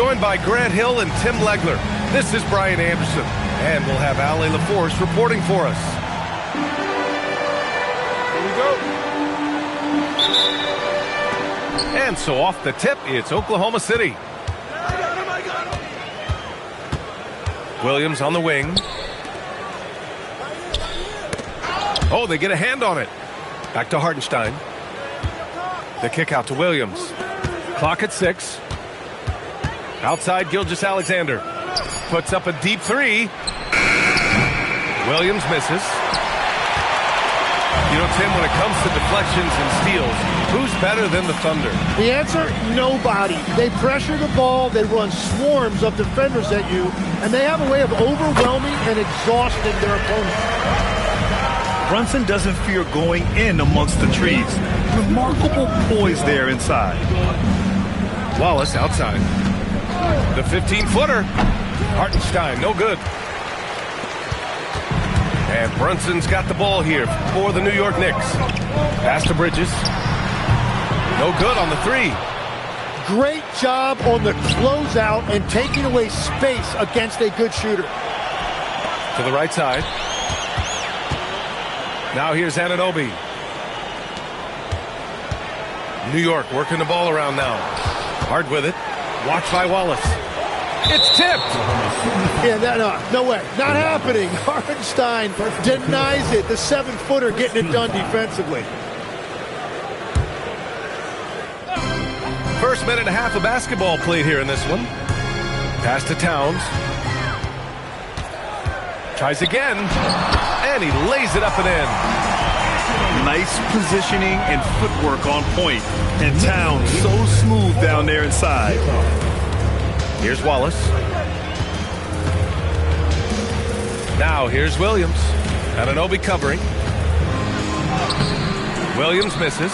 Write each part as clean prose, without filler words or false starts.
joined by Grant Hill and Tim Legler. This is Brian Anderson, and we'll have Allie LaForce reporting for us. Here we go. And so off the tip, it's Oklahoma City. Williams on the wing. Oh, they get a hand on it. Back to Hartenstein. The kick out to Williams. Clock at 6. Outside, Gilgeous-Alexander. Puts up a deep three. Williams misses. You know, Tim, when it comes to deflections and steals, who's better than the Thunder? The answer, nobody. They pressure the ball, they run swarms of defenders at you, and they have a way of overwhelming and exhausting their opponents. Brunson doesn't fear going in amongst the trees. Remarkable poise there inside. Wallace outside. The 15-footer. Hartenstein, no good. And Brunson's got the ball here for the New York Knicks. Pass to Bridges. No good on the three. Great job on the closeout and taking away space against a good shooter. To the right side. Now here's Anunoby. New York working the ball around now. Hard with it. Watched by Wallace. It's tipped. Yeah, no way. Not happening. Hartenstein denies it. The 7-footer getting it done defensively. First minute and a half of basketball played here in this one. Pass to Towns. Tries again. And he lays it up and in. Nice positioning and footwork on point. And Towns so smooth down there inside. Here's Wallace. Now here's Williams. Anunoby covering. Williams misses.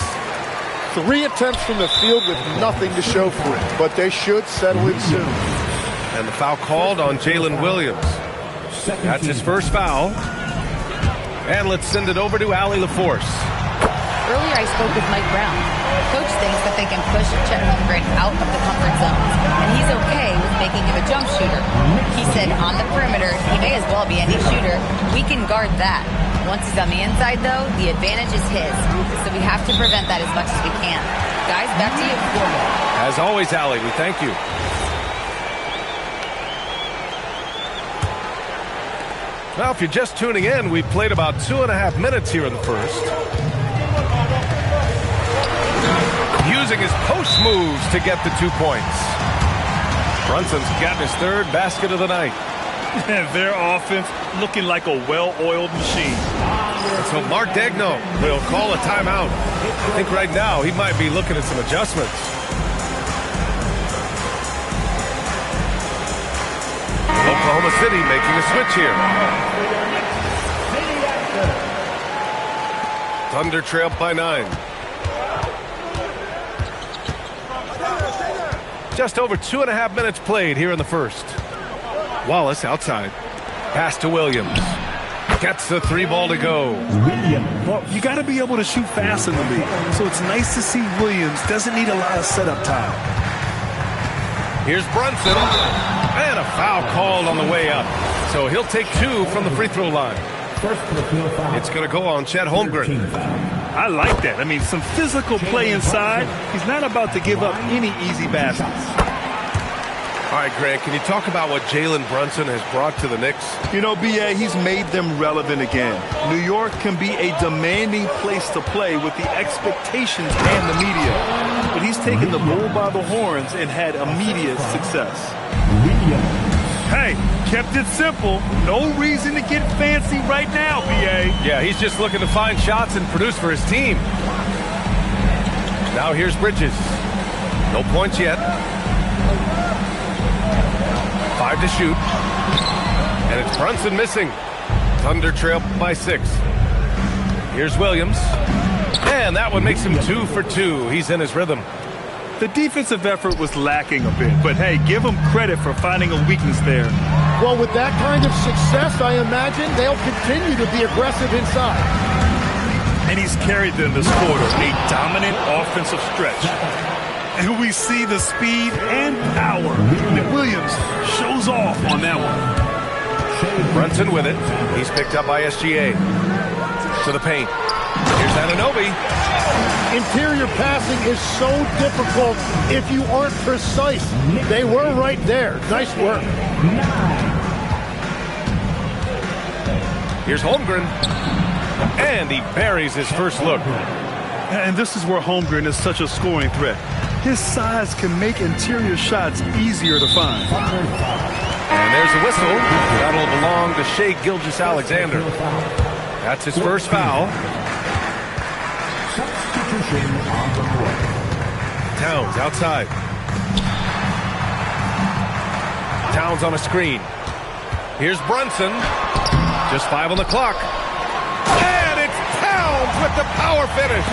3 attempts from the field with nothing to show for it, but they should settle it soon. And the foul called on Jalen Williams. That's his first foul. And let's send it over to Allie LaForce. Earlier I spoke with Mike Brown. Coach thinks that they can push Chet Holmgren out of the comfort zones, and he's okay with making him a jump shooter. He said on the perimeter, he may as well be any shooter. We can guard that. Once he's on the inside, though, the advantage is his. So we have to prevent that as much as we can. Guys, back to you. As always, Allie, we thank you. Well, if you're just tuning in, we've played about 2.5 minutes here in the first. Using his post moves to get the 2 points. Brunson's gotten his 3rd basket of the night. Their offense looking like a well-oiled machine. So Mark Daigneault will call a timeout. I think right now he might be looking at some adjustments. Oklahoma City making a switch here. Thunder trail by 9. Just over 2.5 minutes played here in the first. Wallace outside. Pass to Williams. Gets the 3 ball to go. Well, you got to be able to shoot fast in the league. So it's nice to see Williams doesn't need a lot of setup time. Here's Brunson. And a foul called on the way up. So he'll take 2 from the free throw line. It's going to go on Chet Holmgren. I like that. I mean, some physical play inside. He's not about to give up any easy baskets. All right, Grant, can you talk about what Jalen Brunson has brought to the Knicks? You know, B.A., he's made them relevant again. New York can be a demanding place to play with the expectations and the media. But he's taken the bull by the horns and had immediate success. Hey, kept it simple. No reason to get fancy right now, B.A. Yeah, he's just looking to find shots and produce for his team. Now here's Bridges. No points yet. 5 to shoot. And it's Brunson missing. Thunder trail by 6. Here's Williams. And that one makes him 2 for 2. He's in his rhythm. The defensive effort was lacking a bit, but hey, give him credit for finding a weakness there. Well, with that kind of success, I imagine they'll continue to be aggressive inside. And he's carried them this quarter, a dominant offensive stretch. And we see the speed and power. McWilliams shows off on that one. Brunson with it. He's picked up by SGA. To the paint. Here's Anunoby. Interior passing is so difficult if you aren't precise. They were right there. Nice work. Here's Holmgren. And he buries his first look. And this is where Holmgren is such a scoring threat. His size can make interior shots easier to find. And there's the whistle. That'll belong to Shai Gilgeous-Alexander. That's his first foul. Towns outside. Towns on a screen. Here's Brunson. Just 5 on the clock. And it's Towns with the power finish.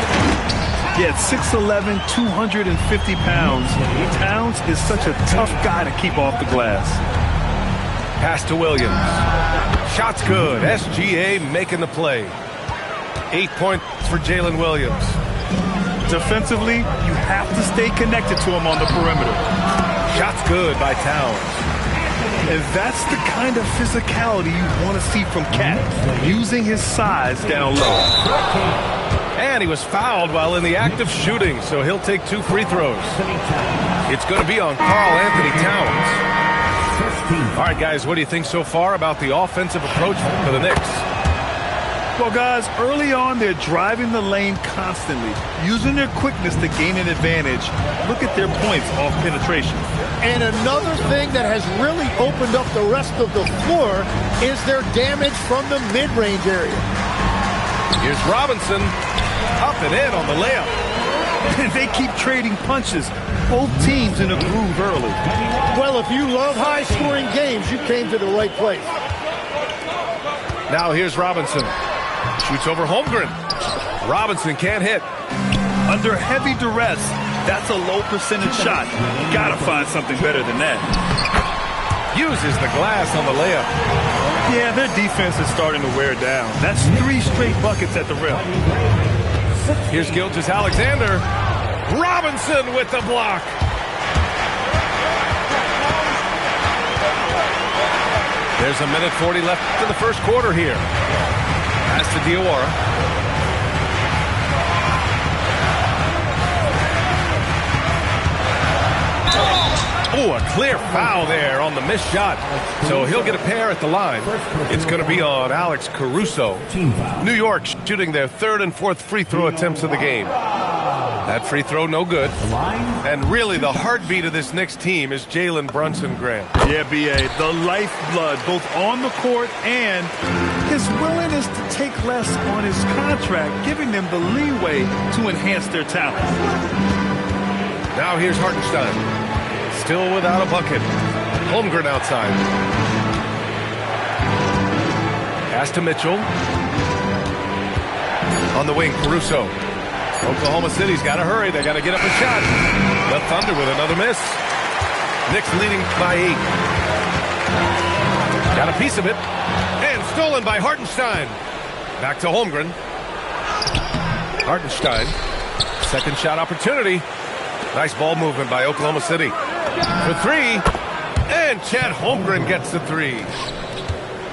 Yeah, 6'11", 250 pounds. Towns is such a tough guy to keep off the glass. Pass to Williams. Shot's good. SGA making the play. 8 points for Jalen Williams. Defensively, you have to stay connected to him on the perimeter. Shot's good by Towns. And that's the kind of physicality you want to see from Cat, using his size down low. And he was fouled while in the act of shooting, so he'll take 2 free throws. It's going to be on Karl Anthony Towns. All right, guys, what do you think so far about the offensive approach for the Knicks? Well, guys, early on, they're driving the lane constantly, using their quickness to gain an advantage. Look at their points off penetration. And another thing that has really opened up the rest of the floor is their damage from the mid-range area. Here's Robinson. Up and in on the layup. And they keep trading punches. Both teams in a groove early. Well, if you love high-scoring games, you came to the right place. Now here's Robinson. Shoots over Holmgren. Robinson can't hit. Under heavy duress, that's a low percentage shot. Gotta find something better than that. Uses the glass on the layup. Yeah, their defense is starting to wear down. That's 3 straight buckets at the rim. Here's Gilgeous-Alexander. Robinson with the block. There's 1:40 left in the first quarter here. Pass to Diawara. Oh, a clear foul there on the missed shot. So he'll get a pair at the line. It's going to be on Alex Caruso. New York shooting their 3rd and 4th free throw attempts of the game. That free throw, no good. And really, the heartbeat of this Knicks team is Jalen Brunson, Graham. Yeah, B.A., the lifeblood, both on the court and his willingness to take less on his contract, giving them the leeway to enhance their talent. Now here's Hartenstein. Still without a bucket. Holmgren outside. Pass to Mitchell. On the wing, Caruso. Oklahoma City's got to hurry. They got to get up a shot. The Thunder with another miss. Knicks leading by 8. Got a piece of it. And stolen by Hartenstein. Back to Holmgren. Hartenstein. Second shot opportunity. Nice ball movement by Oklahoma City. For 3. And Chet Holmgren gets the 3.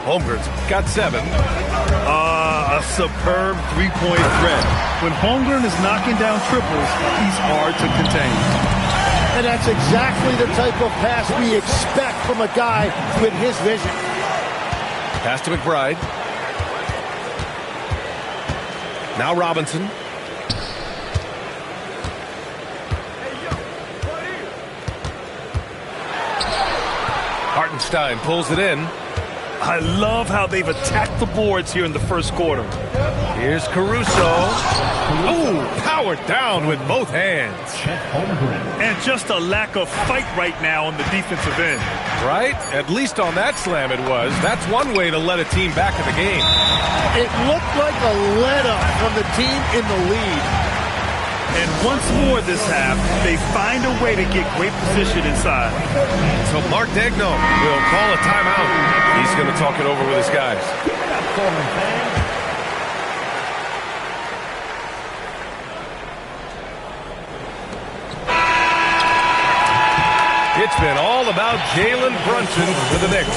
Holmgren's got 7. A superb three-point threat. When Holmgren is knocking down triples, he's hard to contain. And that's exactly the type of pass we expect from a guy with his vision. Pass to McBride. Now Robinson. Hartenstein pulls it in. I love how they've attacked the boards here in the first quarter. Here's Caruso. Ooh, powered down with both hands. And just a lack of fight right now on the defensive end. Right? At least on that slam it was. That's one way to let a team back in the game. It looked like a let-up from the team in the lead. And once more this half, they find a way to get great position inside. So Mark Daigneault will call a timeout. He's going to talk it over with his guys. all about Jalen Brunson for the Knicks.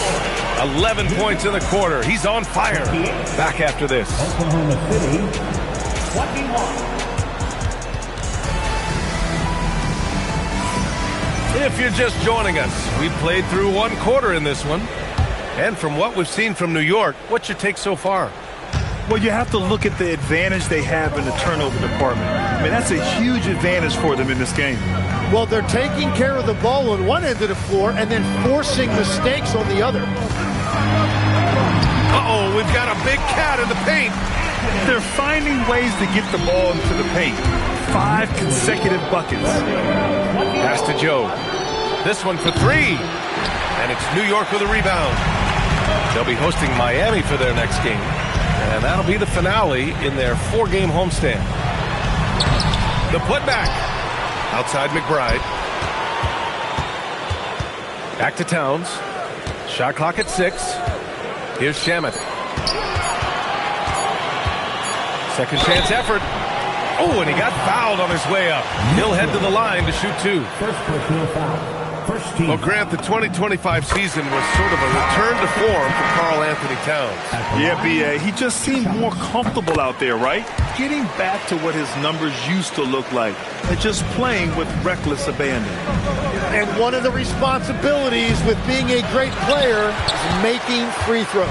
11 points in the quarter. He's on fire. Back after this. Oklahoma City, 21. If you're just joining us, we played through one quarter in this one. And from what we've seen from New York, what's your take so far? Well, you have to look at the advantage they have in the turnover department. I mean, that's a huge advantage for them in this game. Well, they're taking care of the ball on one end of the floor and then forcing mistakes on the other. Uh-oh, we've got a big cat in the paint. They're finding ways to get the ball into the paint. 5 consecutive buckets. Pass to Joe. This one for 3. And it's New York with a rebound. They'll be hosting Miami for their next game. And that'll be the finale in their 4-game homestand. The putback. Outside McBride. Back to Towns. Shot clock at 6. Here's Shamet. Second chance effort. Oh, and he got fouled on his way up. He'll head to the line to shoot 2. First personal foul. First team. Well, Grant, the 2025 season was sort of a return to form for Karl Anthony Towns. Yeah, B.A. He just seemed more comfortable out there, right? Getting back to what his numbers used to look like and just playing with reckless abandon. And one of the responsibilities with being a great player is making free throws.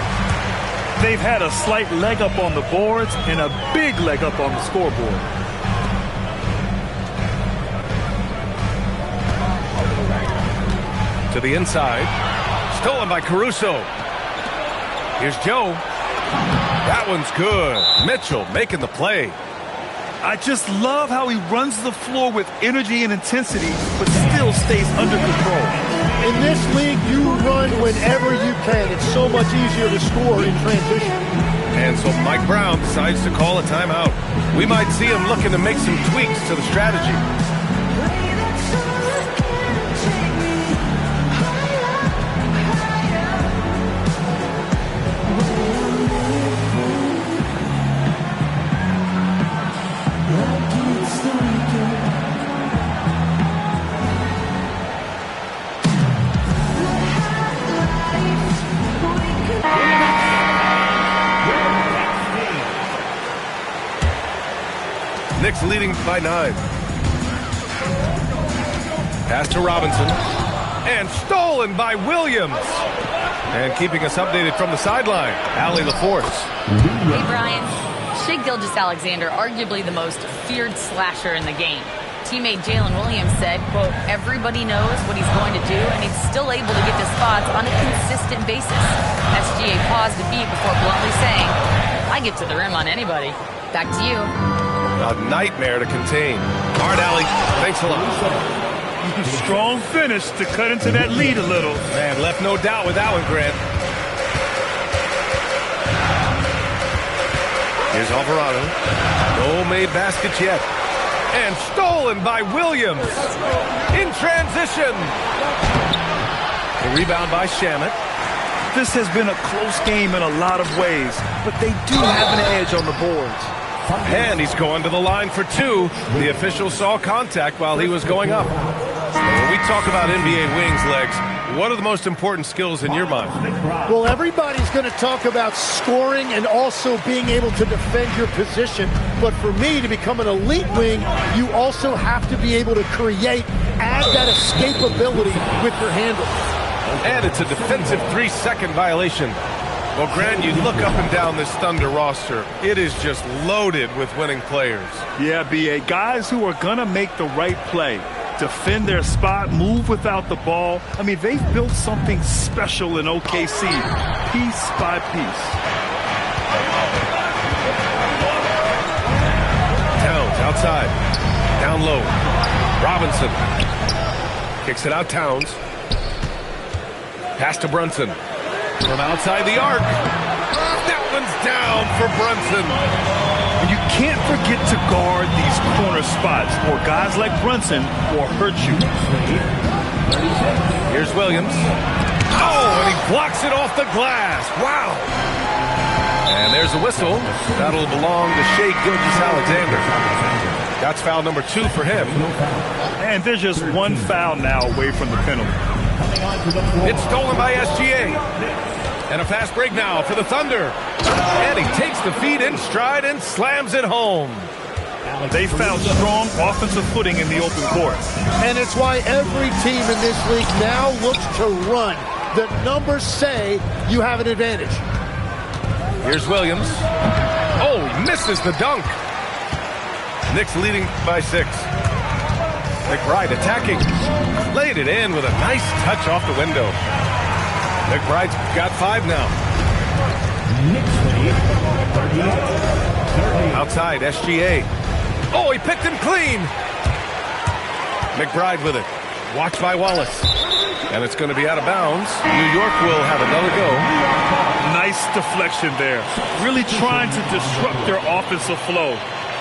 They've had a slight leg up on the boards and a big leg up on the scoreboard. To the inside. Stolen by Caruso. Here's Joe. That one's good. Mitchell making the play. I just love how he runs the floor with energy and intensity, but still stays under control. In this league, you run whenever you can. It's so much easier to score in transition. And so Mike Brown decides to call a timeout. We might see him looking to make some tweaks to the strategy. Knicks leading by 9. Pass to Robinson. And stolen by Williams. And keeping us updated from the sideline, Allie LaForce. Hey, Brian. Shai Gilgeous-Alexander, arguably the most feared slasher in the game. Teammate Jalen Williams said, quote, everybody knows what he's going to do, and he's still able to get to spots on a consistent basis. SGA paused a beat before bluntly saying, I get to the rim on anybody. Back to you. A nightmare to contain. Hard, Allie. Thanks a lot. Strong finish to cut into that lead a little. Man, left no doubt with that one, Grant. Here's Alvarado. No made baskets yet. And stolen by Williams. In transition. The rebound by Shamet. This has been a close game in a lot of ways, but they do have an edge on the boards. And he's going to the line for 2. The official saw contact while he was going up. When we talk about NBA wings, Legs, what are the most important skills in your mind? Well, everybody's going to talk about scoring and also being able to defend your position. But for me, to become an elite wing, you also have to be able to create, add that escapability with your handle. And it's a defensive 3-second violation. Well, Grant, you look up and down this Thunder roster. It is just loaded with winning players. Yeah, B.A. Guys who are going to make the right play, defend their spot, move without the ball. I mean, they've built something special in OKC, piece by piece. Towns outside. Down low. Robinson. Kicks it out, Towns. Pass to Brunson. From outside the arc. That one's down for Brunson. And you can't forget to guard these corner spots, or guys like Brunson will hurt you. Here's Williams. Oh, and he blocks it off the glass. Wow. And there's a whistle. That'll belong to Shai Gilgeous-Alexander. That's foul number 2 for him. And there's just one foul now away from the penalty. Coming onto the floor. It's stolen by SGA. And a fast break now for the Thunder. And he takes the feed in stride and slams it home. They found strong offensive footing in the open court. And it's why every team in this league now looks to run. The numbers say you have an advantage. Here's Williams. Oh, he misses the dunk. Knicks leading by 6. McBride attacking. Laid it in with a nice touch off the window. McBride's got 5 now. Knicks lead, 38-30. Outside, SGA. Oh, he picked him clean. McBride with it. Watched by Wallace. And it's going to be out of bounds. New York will have another go. Nice deflection there. Really trying to disrupt their offensive flow.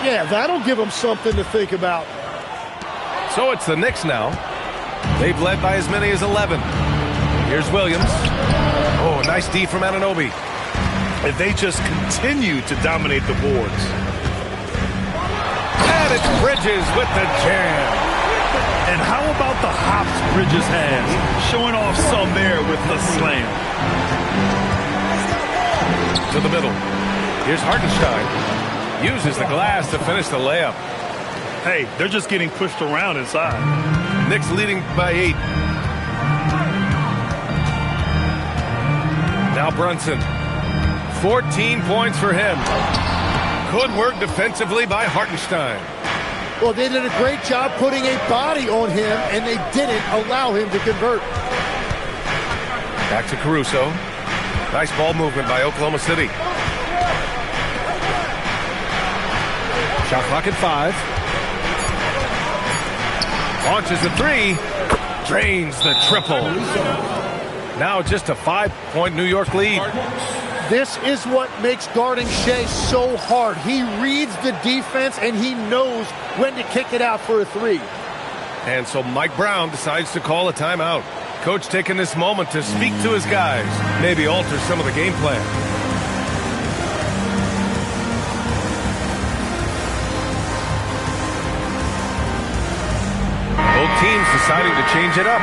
Yeah, that'll give them something to think about. So it's the Knicks now. They've led by as many as 11. Here's Williams. Oh, nice D from Anunoby. And they just continue to dominate the boards. And it's Bridges with the jam. And how about the hops Bridges has? Showing off some there with the slam. To the middle. Here's Hartenstein. Uses the glass to finish the layup. Hey, they're just getting pushed around inside. Knicks leading by 8. Now Brunson. 14 points for him. Good work defensively by Hartenstein. Well, they did a great job putting a body on him, and they didn't allow him to convert. Back to Caruso. Nice ball movement by Oklahoma City. Shot clock at 5. Launches the 3. Drains the triple. Now just a 5-point New York lead. This is what makes guarding Shea so hard. He reads the defense, and he knows when to kick it out for a 3. And so Mike Brown decides to call a timeout. Coach taking this moment to speak to his guys, maybe alter some of the game plan. Both teams deciding to change it up.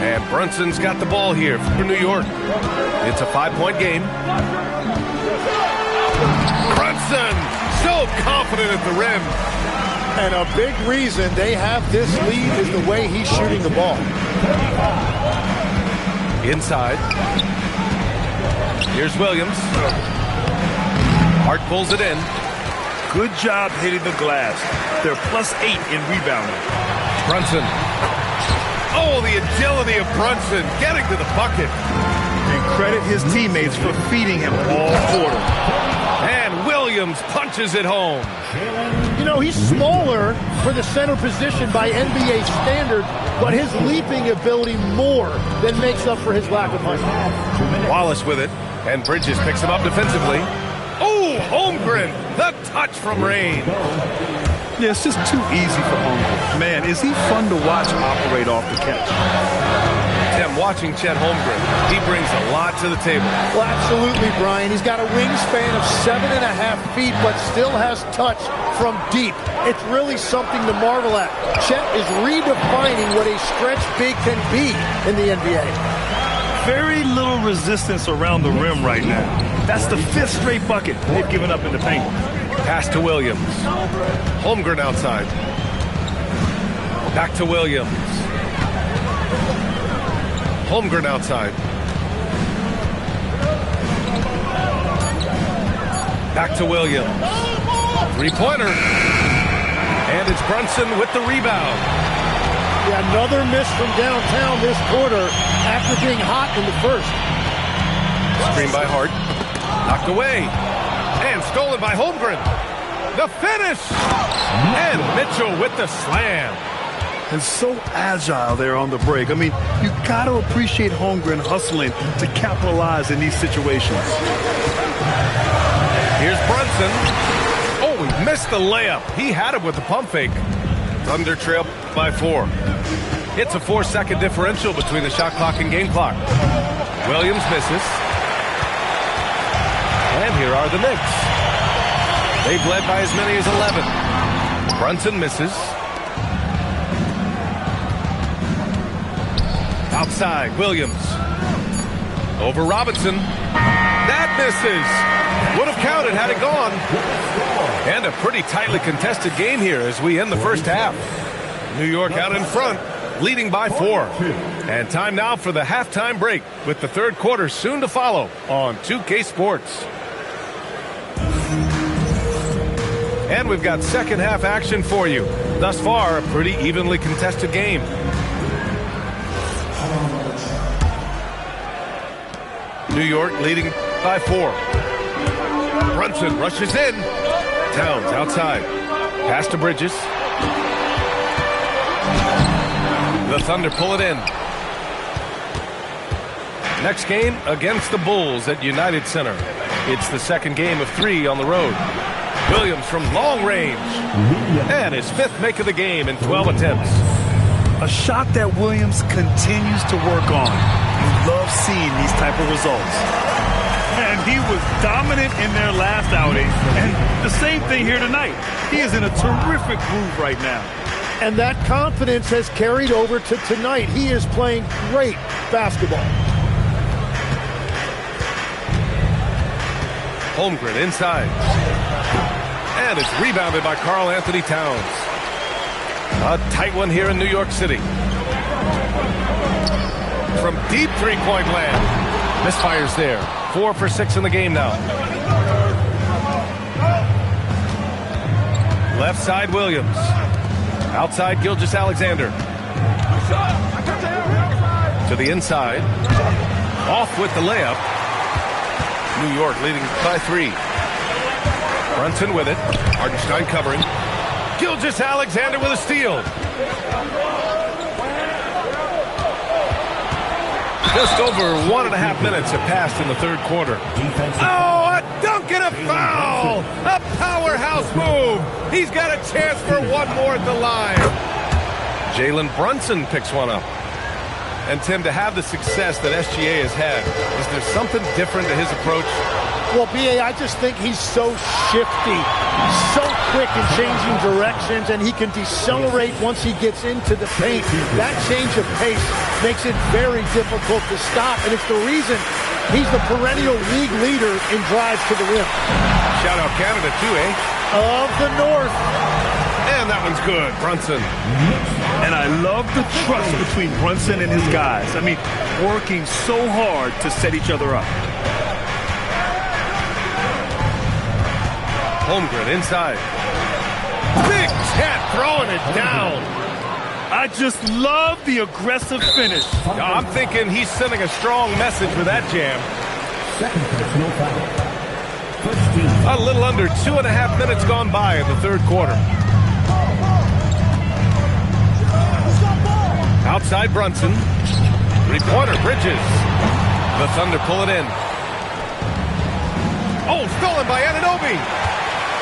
And Brunson's got the ball here for New York. It's a 5-point game. Brunson, so confident at the rim. And a big reason they have this lead is the way he's shooting the ball. Inside. Here's Williams. Hart pulls it in. Good job hitting the glass. They're +8 in rebounding. Brunson. Oh, the agility of Brunson getting to the bucket. And credit his teammates for feeding him all quarter. And Williams punches it home. You know, he's smaller for the center position by NBA standards, but his leaping ability more than makes up for his lack of height. Wallace with it, and Bridges picks him up defensively. Oh, Holmgren, the touch from Rain. Yeah, it's just too easy for Holmgren. Man, is he fun to watch operate off the catch. Tim, watching Chet Holmgren, he brings a lot to the table. Well, absolutely, Brian. He's got a wingspan of 7.5 feet, but still has touch from deep. It's really something to marvel at. Chet is redefining what a stretch big can be in the NBA. Very little resistance around the rim right now. That's the 5th straight bucket they've given up in the paint. Pass to Williams. Holmgren outside. Back to Williams. Holmgren outside. Back to Williams. 3-pointer. And it's Brunson with the rebound. Yeah, another miss from downtown this quarter after being hot in the first. Screen by Hart. Knocked away. And stolen by Holmgren. The finish! And Mitchell with the slam. And so agile there on the break. I mean, you got to appreciate Holmgren hustling to capitalize in these situations. Here's Brunson. Oh, he missed the layup. He had it with the pump fake. Thunder trail by 4. It's a 4-second differential between the shot clock and game clock. Williams misses. And here are the Knicks. They've led by as many as 11. Brunson misses. Outside, Williams. Over Robinson. That misses. Would have counted had it gone. And a pretty tightly contested game here as we end the first half. New York out in front, leading by 4. And time now for the halftime break with the third quarter soon to follow on 2K Sports. And we've got second half action for you. Thus far, a pretty evenly contested game. New York leading by 4. Brunson rushes in. Towns outside. Pass to Bridges. The Thunder pull it in. Next game against the Bulls at United Center. It's the second game of 3 on the road. Williams from long range. And his 5th make of the game in 12 attempts. A shot that Williams continues to work on. You love seeing these type of results. And he was dominant in their last outing. And the same thing here tonight. He is in a terrific groove right now. And that confidence has carried over to tonight. He is playing great basketball. Holmgren inside. And it's rebounded by Karl Anthony Towns. A tight one here in New York City. From deep three-point land. Misfires there. 4 for 6 in the game now. Left side, Williams. Outside, Gilgeous-Alexander. To the inside. Off with the layup. New York leading by 3. Brunson with it. Hartenstein covering. Gilgeous-Alexander with a steal. Just over 1.5 minutes have passed in the third quarter. Oh, a dunk and a foul! A powerhouse move! He's got a chance for one more at the line. Jalen Brunson picks one up. And Tim, to have the success that SGA has had, is there something different to his approach? Well, B.A., I just think he's so shifty, so quick in changing directions, and he can decelerate once he gets into the paint. That change of pace makes it very difficult to stop, and it's the reason he's the perennial league leader in drives to the rim. Shout out Canada, too, eh? Of the North. And that one's good, Brunson. And I love the trust between Brunson and his guys. I mean, working so hard to set each other up. Holmgren inside. Big Cat throwing it down. I just love the aggressive finish. I'm thinking he's sending a strong message with that jam. A little under 2.5 minutes gone by in the third quarter. Outside Brunson. Three-pointer, Bridges. The Thunder pull it in. Oh, stolen by Anunoby.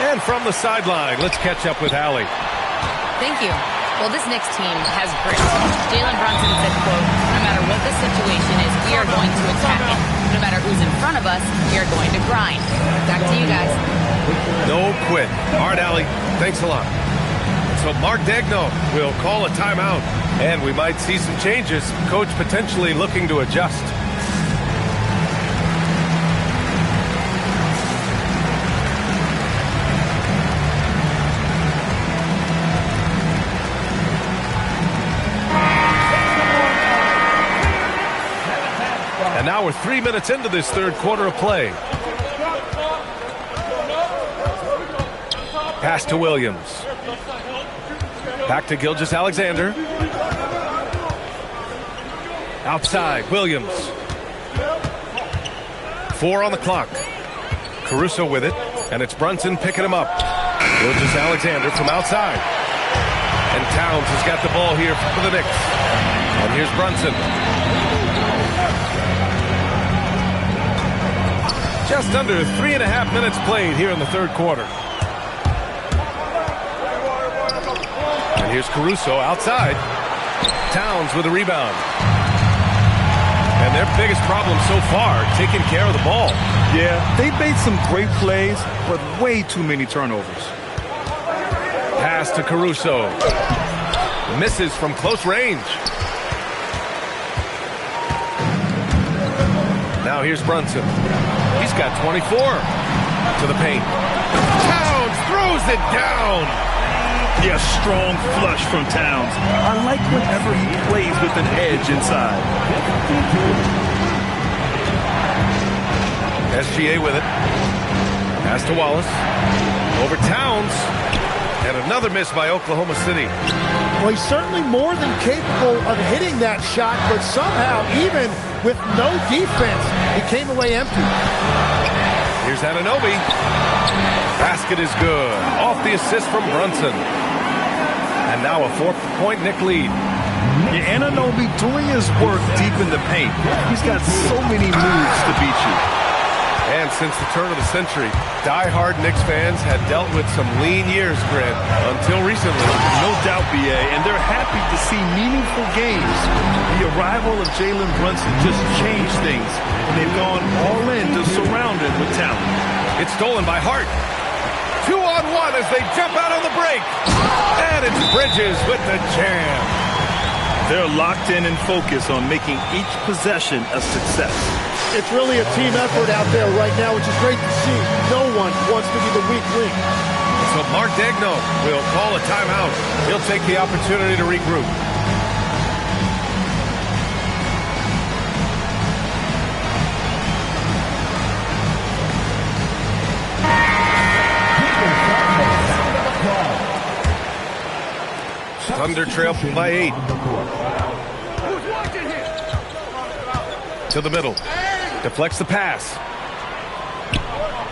And from the sideline, let's catch up with Allie. Thank you. Well, this Knicks team has grit. Jalen Brunson said, quote, no matter what the situation is, we are going to attack it. No matter who's in front of us, we are going to grind. Back to you guys. No quit. All right, Allie, thanks a lot. So Mark Daigneault will call a timeout, and we might see some changes. Coach potentially looking to adjust. And now we're 3 minutes into this third quarter of play. Pass to Williams. Back to Gilgeous-Alexander. Outside, Williams. 4 on the clock. Caruso with it, and it's Brunson picking him up. Gilgeous-Alexander from outside. And Towns has got the ball here for the Knicks. And here's Brunson. Just under 3.5 minutes played here in the third quarter. And here's Caruso outside. Towns with a rebound. And Their biggest problem so far, taking care of the ball. Yeah, they've made some great plays, but way too many turnovers. Pass to Caruso. Misses from close range. Now here's Brunson. He's got 24 to the paint. Towns throws it down. Yeah, strong flush from Towns. I like whenever he plays with an edge inside. SGA with it. Pass to Wallace. Over Towns. And another miss by Oklahoma City. Well, he's certainly more than capable of hitting that shot, but somehow, even with no defense, he came away empty. Here's Anunoby. Basket is good. Off the assist from Brunson. And now a 4-point Knick lead. Yeah, Anunoby doing his work deep in the paint. He's got so many moves to beat you. And since the turn of the century, die-hard Knicks fans had dealt with some lean years, Grant, until recently. No doubt, B.A., and they're happy to see meaningful games. The arrival of Jalen Brunson just changed things, and they've gone all in to surround him with talent. It's stolen by Hart. 2-on-1 as they jump out on the break. And it's Bridges with the jam. They're locked in and focused on making each possession a success. It's really a team effort out there right now, which is great to see. No one wants to be the weak link. So Mark Daigneault will call a timeout. He'll take the opportunity to regroup. Thunder trail by 8. To the middle. Deflects the pass.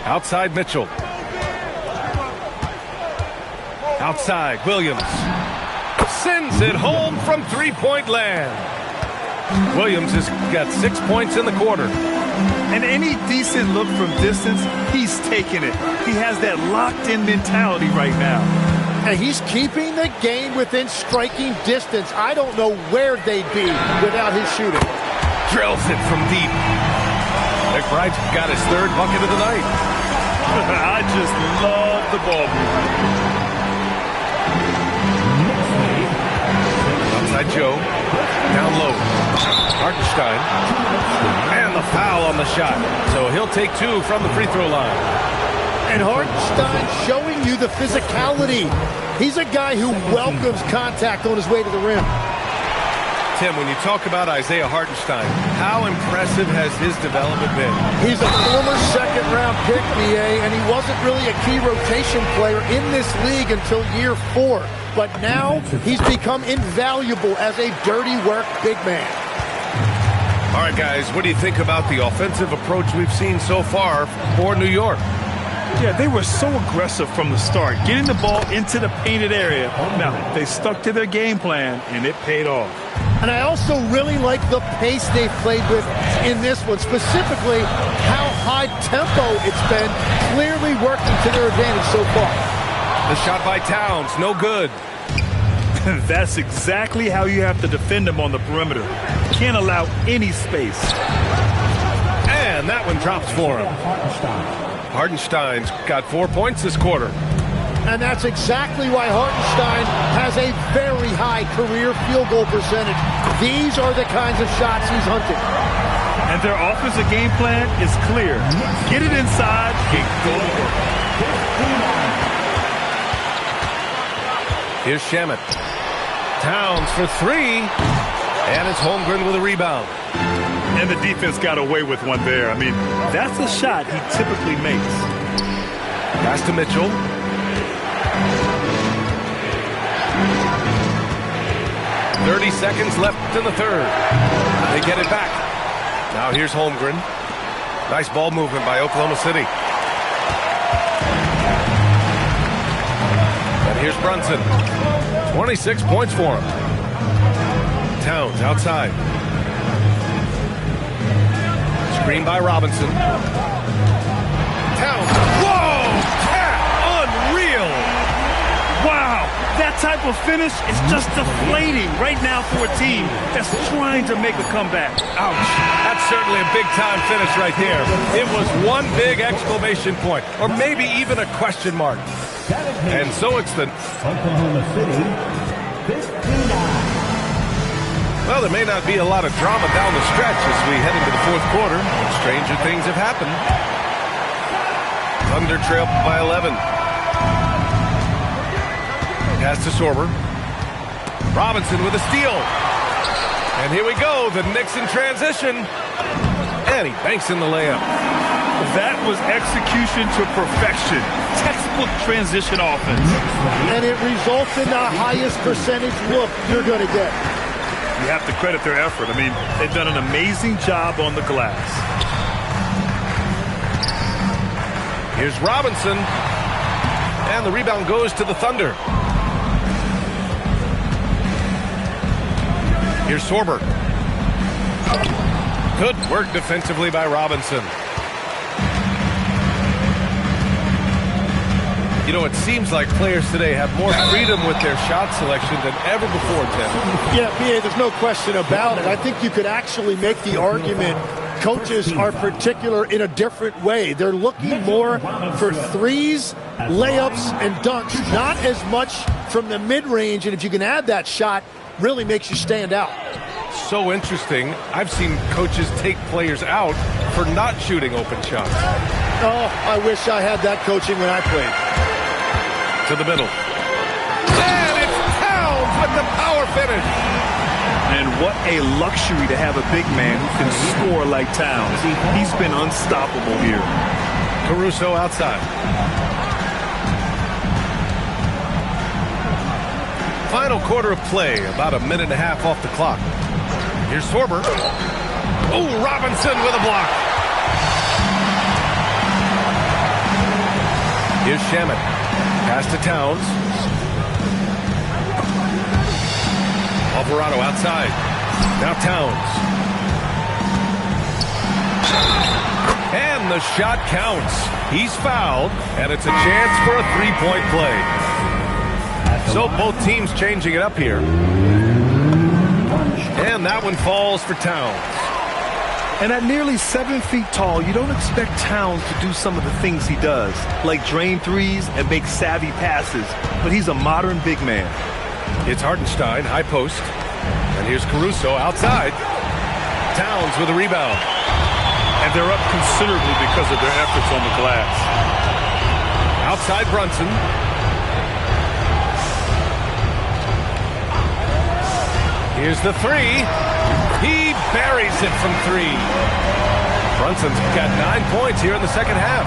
Outside Mitchell. Outside Williams. Sends it home from three-point land. Williams has got 6 points in the quarter. And any decent look from distance, he's taking it. He has that locked-in mentality right now. And he's keeping the game within striking distance. I don't know where they'd be without his shooting. Drills it from deep. McBride's got his third bucket of the night. I just love the ball movement. Outside Joe. Down low. Hartenstein. And the foul on the shot. So he'll take 2 from the free throw line. And Hartenstein showing you the physicality. He's a guy who welcomes contact on his way to the rim. Tim, when you talk about Isaiah Hartenstein, how impressive has his development been? He's a former second-round pick, BA, and he wasn't really a key rotation player in this league until year 4. But now he's become invaluable as a dirty work big man. All right, guys, what do you think about the offensive approach we've seen so far for New York? Yeah, they were so aggressive from the start, getting the ball into the painted area. Now, they stuck to their game plan, and it paid off. And I also really like the pace they've played with in this one, specifically how high tempo it's been, clearly working to their advantage so far. The shot by Towns, no good. That's exactly how you have to defend them on the perimeter. Can't allow any space. And that one drops for him. Hartenstein's got 4 points this quarter. And that's exactly why Hartenstein has a very high career field goal percentage. These are the kinds of shots he's hunting. And their offensive game plan is clear. Get it inside and go to work. Here's Shamet. Towns for 3. And it's Holmgren with a rebound. And the defense got away with one there. I mean, that's a shot he typically makes. Pass to Mitchell. .30 seconds left in the third. They get it back. Now here's Holmgren. Nice ball movement by Oklahoma City. And here's Brunson. 26 points for him. Towns outside. Screen by Robinson. Towns. Whoa! Cat! Unreal! Wow! That type of finish is just deflating right now for a team that's trying to make a comeback. Ouch. That's certainly a big-time finish right there. It was one big exclamation point, or maybe even a question mark. And so it's the... Oklahoma City, 59. Well, there may not be a lot of drama down the stretch as we head into the fourth quarter. Stranger things have happened. Thunder trail by 11. Pass to Sorber. Robinson with a steal. And here we go, the Knicks in transition. And he banks in the layup. That was execution to perfection. Textbook transition offense. And it results in the highest percentage look you're going to get. You have to credit their effort. I mean, they've done an amazing job on the glass. Here's Robinson. And the rebound goes to the Thunder. Here's Sorber. Good work defensively by Robinson. You know, it seems like players today have more freedom with their shot selection than ever before, Tim. Yeah, B.A., there's no question about it. I think you could actually make the argument coaches are particular in a different way. They're looking more for threes, layups, and dunks, not as much from the mid-range. And if you can add that shot, really makes you stand out. So interesting. I've seen coaches take players out for not shooting open shots. Oh, I wish I had that coaching when I played. To the middle. And it's Towns with the power finish. And what a luxury to have a big man who can score like Towns. He's been unstoppable here. Caruso outside. Final quarter of play, about a minute and a half off the clock. Here's Sorber. Oh, Robinson with a block. Here's Shamet. Pass to Towns. Alvarado outside. Now Towns. And the shot counts. He's fouled, and it's a chance for a three-point play. So both teams changing it up here. And that one falls for Towns. And at nearly 7 feet tall, you don't expect Towns to do some of the things he does, like drain threes and make savvy passes. But he's a modern big man. It's Hartenstein, high post. And here's Caruso outside. Towns with a rebound. And they're up considerably because of their efforts on the glass. Outside Brunson. Here's the three. He buries it from three. Brunson's got 9 points here in the second half.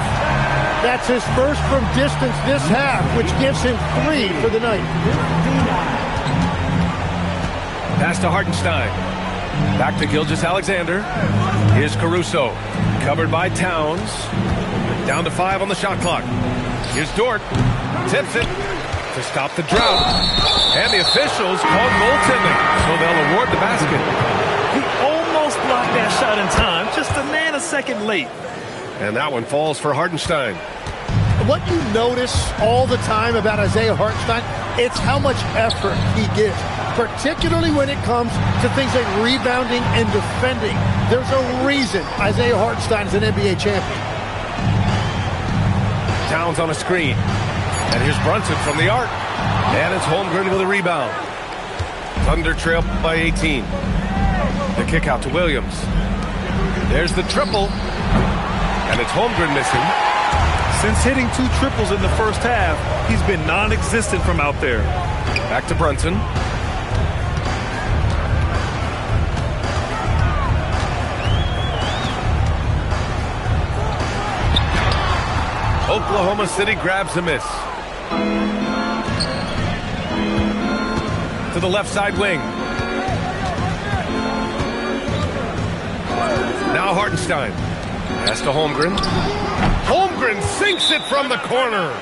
That's his first from distance this half, which gives him 3 for the night. Pass to Hartenstein. Back to Gilgeous-Alexander. Here's Caruso. Covered by Towns. Down to 5 on the shot clock. Here's Dort. Tips it to stop the drought. And the officials called goaltending, so they'll award the basket. He almost blocked that shot in time, just a nanosecond late. And that one falls for Hartenstein. What you notice all the time about Isaiah Hartenstein, it's how much effort he gives, particularly when it comes to things like rebounding and defending. There's a reason Isaiah Hartenstein is an NBA champion. Towns on a screen. And here's Brunson from the arc. And it's Holmgren with a rebound. Thunder trail by 18. The kick out to Williams. There's the triple. And it's Holmgren missing. Since hitting 2 triples in the first half, he's been non-existent from out there. Back to Brunson. Oklahoma City grabs a miss. To the left side wing. Now Hartenstein. Pass to Holmgren. Holmgren sinks it from the corner.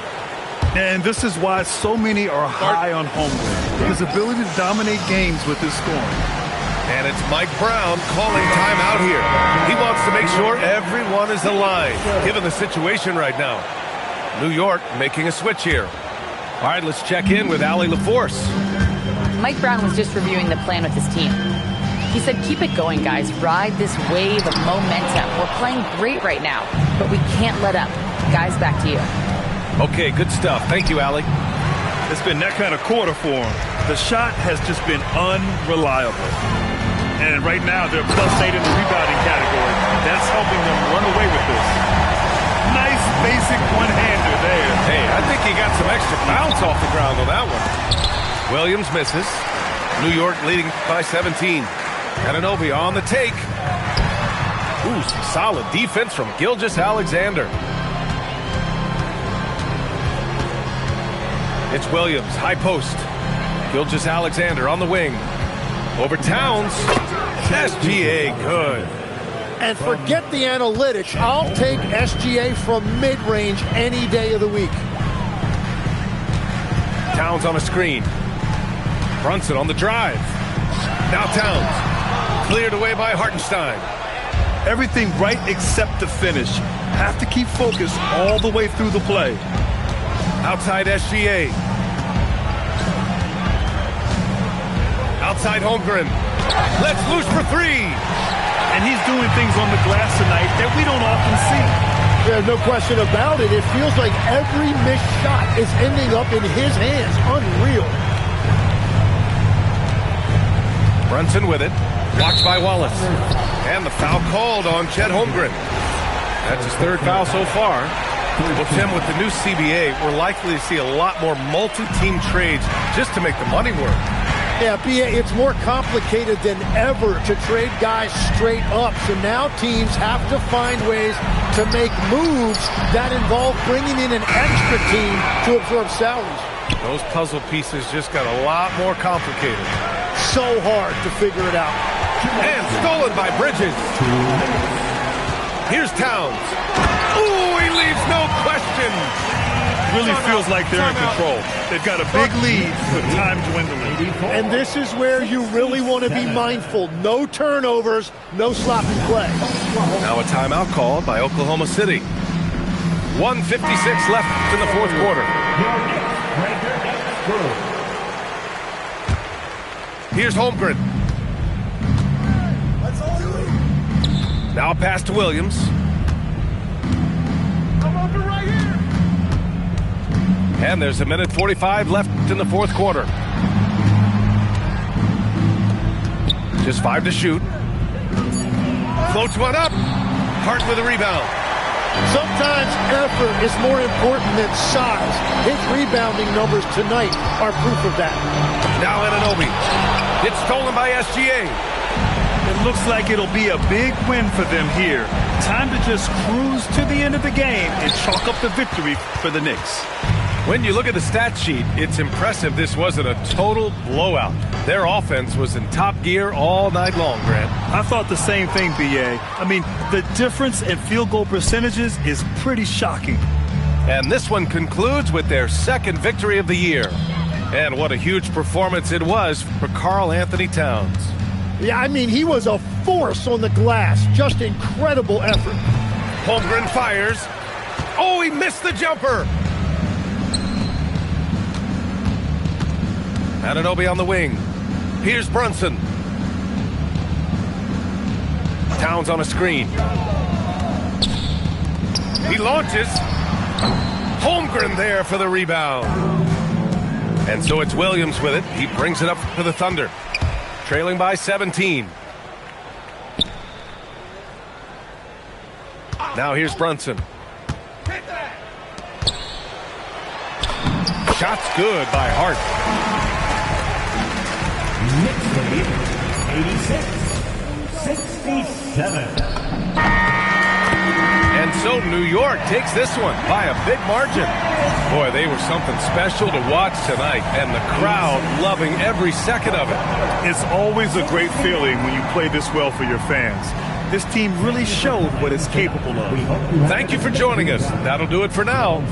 And this is why so many are high on Holmgren. His ability to dominate games with his scoring. And it's Mike Brown calling timeout here. He wants to make sure everyone is aligned, given the situation right now. New York making a switch here. All right, let's check in with Allie LaForce. Mike Brown was just reviewing the plan with his team. He said, keep it going, guys. Ride this wave of momentum. We're playing great right now, but we can't let up. Guys, back to you. Okay, good stuff. Thank you, Allie. It's been that kind of quarter for him. The shot has just been unreliable. And right now, they're +8 in the rebounding category. That's helping them run away with this. Nice basic one-hander there. Hey, I think he got some extra bounce off the ground on that one. Williams misses. New York leading by 17. Anunoby on the take. Ooh, some solid defense from Gilgeous-Alexander. It's Williams, high post. Gilgeous-Alexander on the wing. Over Towns. SGA, good. And forget the analytics. I'll take SGA from mid-range any day of the week. Towns on a screen. Brunson on the drive. Now Towns. Cleared away by Hartenstein. Everything right except the finish. Have to keep focused all the way through the play. Outside SGA. Outside Holmgren. Let's loose for three. And he's doing things on the glass tonight that we don't often see. There's no question about it. It feels like every missed shot is ending up in his hands. Unreal. Brunson with it. Watched by Wallace. And the foul called on Chet Holmgren. That's his third foul so far. Well, Tim, with the new CBA, we're likely to see a lot more multi-team trades just to make the money work. Yeah, BA, it's more complicated than ever to trade guys straight up. So now teams have to find ways to make moves that involve bringing in an extra team to absorb salaries. Those puzzle pieces just got a lot more complicated. So hard to figure it out. And stolen by Bridges. Here's Towns. Ooh, he leaves no question. Really feels like they're in control. They've got a big lead, but time dwindling. And this is where you really want to be mindful. No turnovers, no sloppy play. Now a timeout called by Oklahoma City. 1:56 left in the fourth quarter. Here's Holmgren. Now a pass to Williams. And there's a minute 45 left in the fourth quarter. Just 5 to shoot. Floats one up. Hart with a rebound. Sometimes effort is more important than size. His rebounding numbers tonight are proof of that. Now Anunoby. It's stolen by SGA. It looks like it'll be a big win for them here. Time to just cruise to the end of the game and chalk up the victory for the Knicks. When you look at the stat sheet, it's impressive this wasn't a total blowout. Their offense was in top gear all night long, Grant. I thought the same thing, B.A. I mean, the difference in field goal percentages is pretty shocking. And this one concludes with their second victory of the year. And what a huge performance it was for Karl Anthony Towns. Yeah, I mean, he was a force on the glass. Just incredible effort. Holmgren fires. Oh, he missed the jumper. Anunoby on the wing. Here's Brunson. Towns on a screen. He launches. Holmgren there for the rebound. And so it's Williams with it. He brings it up for the Thunder. Trailing by 17. Now here's Brunson. Shot's good by Hart. Knicks lead 86-67. And so New York takes this one by a big margin. Boy, they were something special to watch tonight, and the crowd loving every second of it. It's always a great feeling when you play this well for your fans. This team really showed what it's capable of. Thank you for joining us. That'll do it for now.